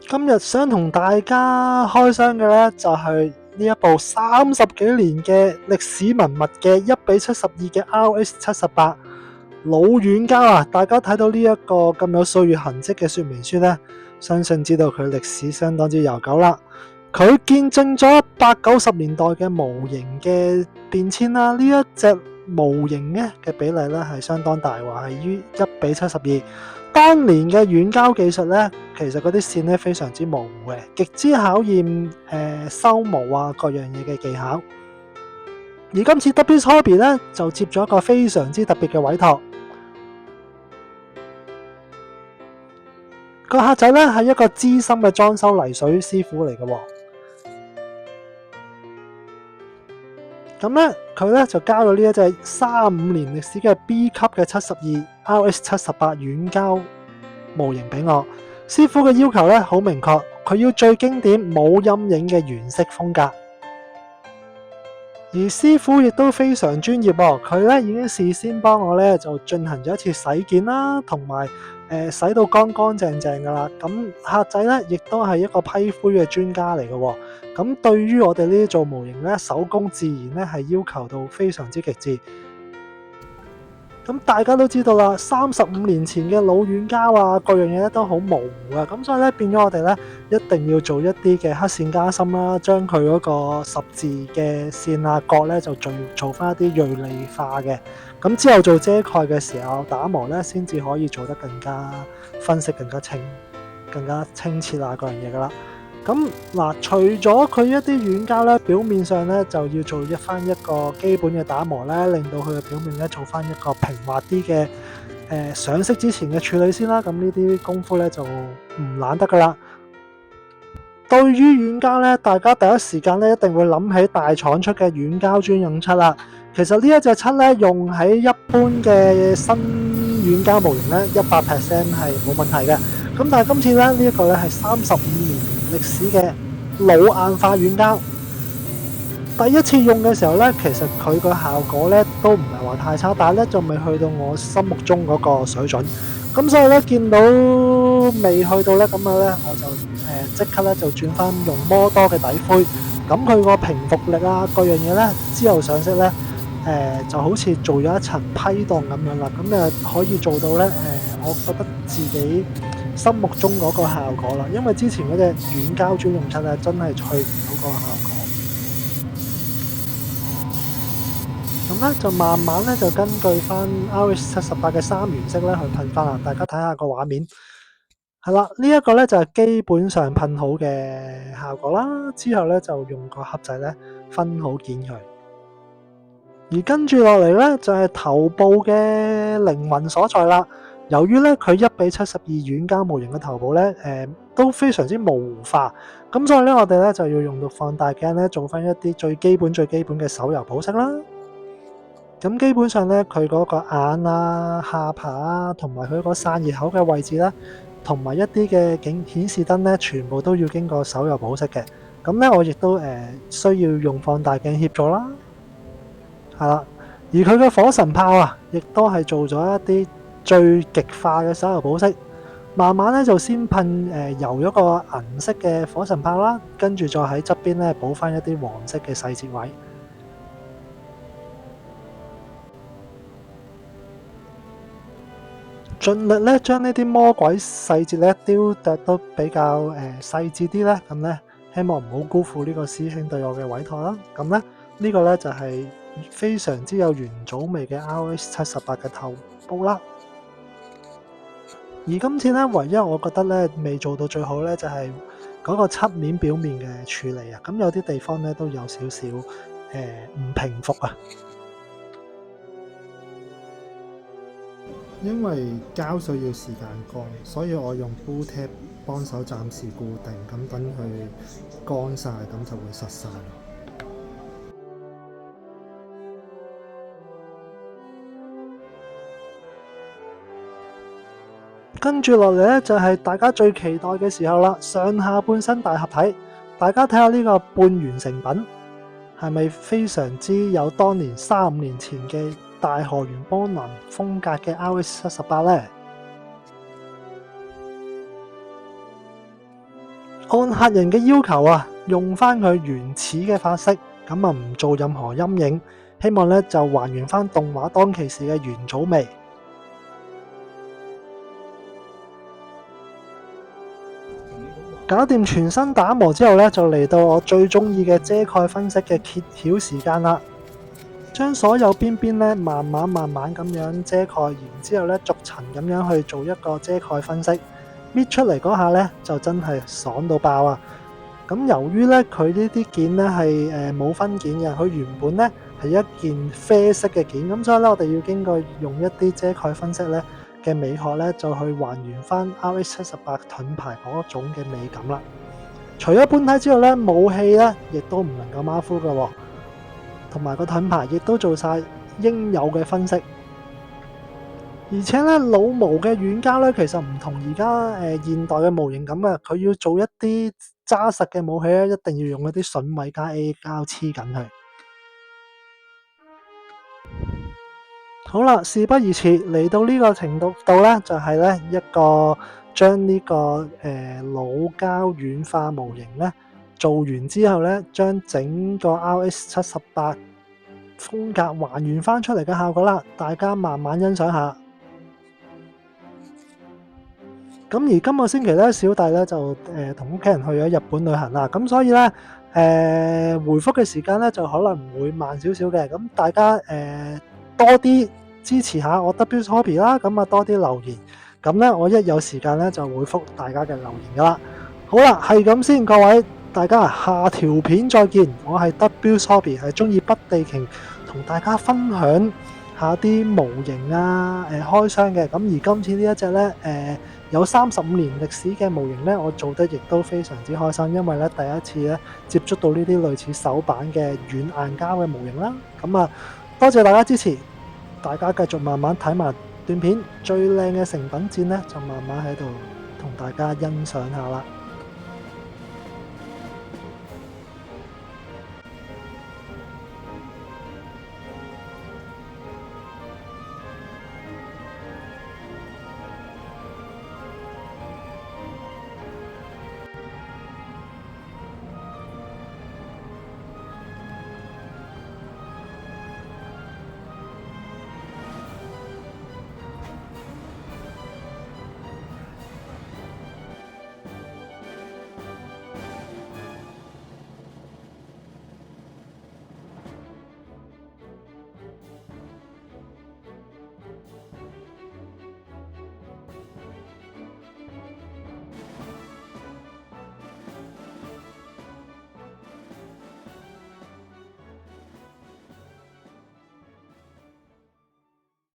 今日想同大家開箱嘅呢，就係呢一部30幾年嘅歷史文物嘅1:72嘅 RX78老軟膠啊！大家睇到呢一個咁有歲月痕跡嘅說明書呢，相信知道佢歷史相當之悠久啦。佢見證咗80、90年代嘅模型嘅變遷啦。呢一隻模型呢嘅比例呢係相當大，話係於1:72。當年嘅軟膠技術呢，其實嗰啲線呢非常之模糊嘅，極之考驗修模啊各樣嘢嘅技巧。而今次 WS Hobby 呢，就接咗一個非常之特別嘅委託。個客仔呢係一個資深嘅裝修泥水師傅嚟嘅喎。咁咧，佢咧就交咗呢一隻35年歷史嘅 B 級嘅72 RX78軟膠模型俾我。師傅嘅要求咧好明確，佢要最經典冇陰影嘅原色風格。而師傅亦都非常專業喎，佢咧已經事先幫我咧就進行咗一次洗件啦，同埋洗到乾乾淨淨噶啦。咁客仔咧亦都係一個批灰嘅專家嚟嘅喎。咁對於我哋呢啲做模型咧，手工自然咧係要求到非常之極致。咁大家都知道啦，35年前嘅老軟膠啊，各樣嘢咧都好模糊啊，咁所以咧變咗我哋咧一定要做一啲嘅黑線加深啦，將佢嗰個十字嘅線啊角咧就做翻一啲銳利化嘅，咁之後做遮蓋嘅時候打磨咧先至可以做得更加分析更加清澈啊各樣嘢噶啦。咁嗱，除咗佢一啲軟膠咧，表面上咧就要做翻一個基本嘅打磨咧，令到佢嘅表面咧做翻一個平滑啲嘅上色之前嘅處理先啦。咁呢啲功夫咧就唔懶得噶啦。對於軟膠咧，大家第一時間咧一定會諗起大廠出嘅軟膠專用漆啦。其實呢一隻漆咧用喺一般嘅新軟膠模型咧，100% 係冇問題嘅。咁但係今次咧呢一個咧係35年歷史嘅老硬化軟膠，第一次用嘅時候咧，其實佢個效果咧都唔係話太差，但係咧就未去到我心目中嗰個水準。咁所以咧見到未去到咧咁樣咧，我就即刻咧就轉翻用摩多嘅底灰。咁佢個平復力啊各樣嘢咧之後上色咧就好似做咗一層批蕩咁樣啦。咁可以做到咧我覺得自己心目中嗰個效果啦，因為之前嗰隻軟膠專用漆咧真係去唔到個效果。咁咧就慢慢咧就根據翻 RX78嘅3原色咧去噴翻啦，大家睇下個畫面。係啦，呢一個咧就係基本上噴好嘅效果啦。之後咧就用個盒仔咧分好件佢。而跟住落嚟咧就係頭部嘅靈魂所在啦。由於咧佢1:72軟膠模型嘅頭部咧都非常之模糊化，咁所以咧我哋咧就要用到放大鏡咧做翻一啲最基本嘅手油補色啦。咁基本上咧，佢嗰個眼啊、下巴啊，同埋佢個散熱口嘅位置咧，同埋一啲嘅顯示燈咧，全部都要經過手油補色嘅。咁咧，我亦都需要用放大鏡協助啦，係啦。而佢嘅火神炮啊，亦都係做咗一啲最極化嘅手油補色。慢慢咧就先噴油咗個銀色嘅火神炮啦，跟住再喺側邊咧補翻一啲黃色嘅細節位。盡力咧將呢啲魔鬼細節咧雕琢都比較細緻啲咧，咁咧希望唔好辜負呢個師兄對我嘅委託啦。咁咧呢個咧就係非常之有元祖味嘅 RX78嘅頭部啦。而今次咧唯一我覺得咧未做到最好咧就係嗰個漆面表面嘅處理啊，咁有啲地方咧都有少少唔平復啊。因為膠水要時間乾，所以我用 Blue Tape 幫手暫時固定，咁等佢乾晒，咁就會實晒。跟住落嚟咧，就係大家最期待嘅時候啦，上下半身大合體。大家睇下呢個半完成品，係咪非常之有當年35年前嘅大河原邦男風格嘅 RX78呢？按客人嘅要求啊，用翻佢原始嘅髮色，咁啊唔做任何陰影，希望咧就還原翻動畫當其時嘅元祖味。搞掂全身打磨之後咧，就嚟到我最中意嘅遮蓋分析嘅揭曉時間啦。將所有邊邊咧慢慢咁樣遮蓋，然之後咧逐層咁樣去做一個遮蓋分析，搣出嚟嗰下咧就真係爽到爆啊！咁由於咧佢呢啲件咧係冇分件嘅，佢原本咧係一件啡色嘅件，咁所以咧我哋要經過用一啲遮蓋分析咧嘅美學咧，就去還原翻 RX78 盾牌嗰種嘅美感啦。除咗本體之外咧，武器咧亦都唔能夠馬虎㗎喎。同埋個盾牌亦都做晒應有嘅分析，而且咧老模嘅軟膠咧，其實唔同而家現代嘅模型咁啊，佢要做一啲揸實嘅武器咧，一定要用一啲筍米加 A 膠黐緊佢。好啦，事不宜遲，嚟到呢個程度咧，就係咧一個將呢個老膠軟化模型咧做完之後咧，將整個 RX78 風格還原翻出嚟嘅效果啦，大家慢慢欣賞下。咁而今個星期咧，小弟咧就同屋企人去咗日本旅行啦，咁所以咧回覆嘅時間咧就可能會慢少少嘅，咁大家多啲支持下我 W's Hobby 啦，咁啊多啲留言，咁咧我一有時間咧就會覆大家嘅留言噶啦。好啦，係咁先，各位大家下條片再見，我係 W's Hobby，係中意北地鯨同大家分享下啲模型啊，開箱嘅。咁而今次呢一隻咧，有35年歷史嘅模型咧，我做得亦都非常之開心，因為咧第一次咧接觸到呢啲類似手板嘅軟硬膠嘅模型啦。咁啊，多謝大家支持，大家繼續慢慢睇埋段片，最靚嘅成品展咧就慢慢喺度同大家欣賞下啦。